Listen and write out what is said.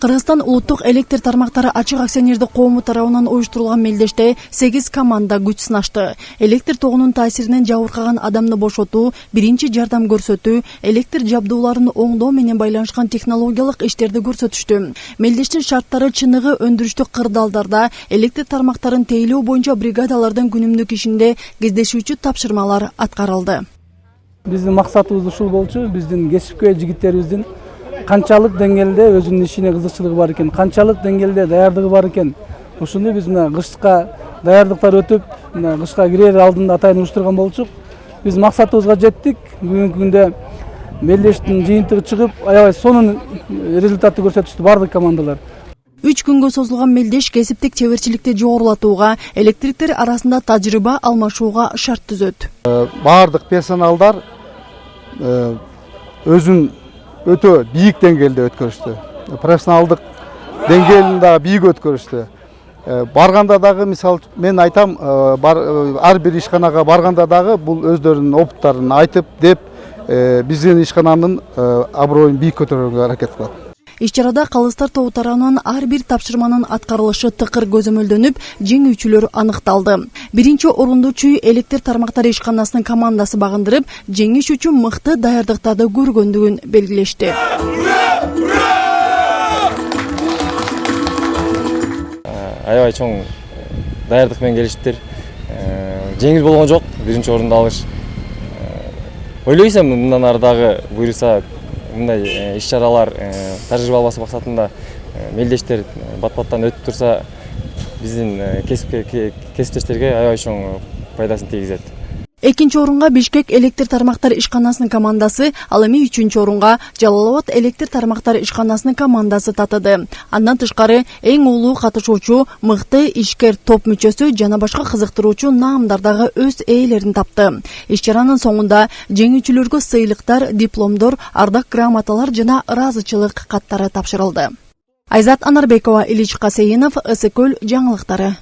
Кыргызстан улуттук электр тармактары ачык акционердик коому тарабынан уюштурулган мелдеште 8 команда күч сынашты. Электр тогунун таасиринен жабыркаган адамды бошотуу, биринчи жардам көрсөтүү, электр жабдууларын оңдоо менен байланышкан технологиялык иштерди көрсөтүштү. Мелдештин шарттары чыныгы өндүрүштүк кырдаалдарда электр тармактарын тейлөө боюнча бригадалардын күнүмдүк ишинде кездешүүчү тапшырмалар аткарылды. Биздин максатыбыз ушул болчу, биздин кесипкөй жигиттерибиздин канчалык деңгээлде өзүнүн ишине кызыкчылыгы бар экен, канчалык деңгээлде даярдыгы бар экен. Ушуну биз мына кышка даярдыктар өтүп, мына кышка кирер алдында атайын уюштурган болчук. Биз максатыбызга жеттик. Бүгүнкү күндө мелдештин жыйынтыгы чыгып, аябай сонун результатты көрсөтүштү бардык командалар. 3 күнгө созулган мелдеш кесиптик чеберчиликти жогорулатууга, электриктер арасында тажрыйба алмашууга шарт түзөт. Бардык персоналдар өзүн өтө бийик деңгээлде өткөрүштү. Профессионалдык деңгээлин дагы бийик өткөрүштү. Барганда дагы, мисалы мен айтам, ар бир ишканага барганда дагы бул өздөрүнүн опыттарын айтып деп, биздин ишкананын аброюн бийик көтөрүүгө аракет кылат. Иш-чарада калыстар тобу тарабынан ар бир тапшырманын аткарылышы тыкыр көзөмөлдөнүп, жеңүүчүлөр аныкталды. Биринчи орунду Чүй электр тармактары ишканасынын командасы багындырып, жеңиш үчүн мыкты даярдыктарды көргөндүгүн белгилешти. Аябай чоң даярдык менен келишиптир. Жеңил болгон жок, биринчи орунду алыш. Ойлойсам, мындан ары дагы буйруса мындай иш-чаралар тажрыйба албасы максатында мелдештер бат-баттан өтүп турса, биздин кесиптештерге аябай чоң пайдасын тийгизет. Экинчи орунга Бишкек электр тармактары ишканасынын командасы, ал эми 3-чү орунга Жалал-Абад электр тармактары ишканасынын командасы татыды. Андан тышкары эң улуу катышуучу, мыкты ишкер топ мүчөсү жана башка кызыктыруучу наамдар дагы өз ээлерин тапты. Иш-чаранын соңунда жеңүүчүлөргө сыйлыктар, дипломдор, ардак грамоталар жана ыраазычылык каттары тапшырылды. Айзат Анарбекова, Ильич Касейинов, СКөл жаңылыктары.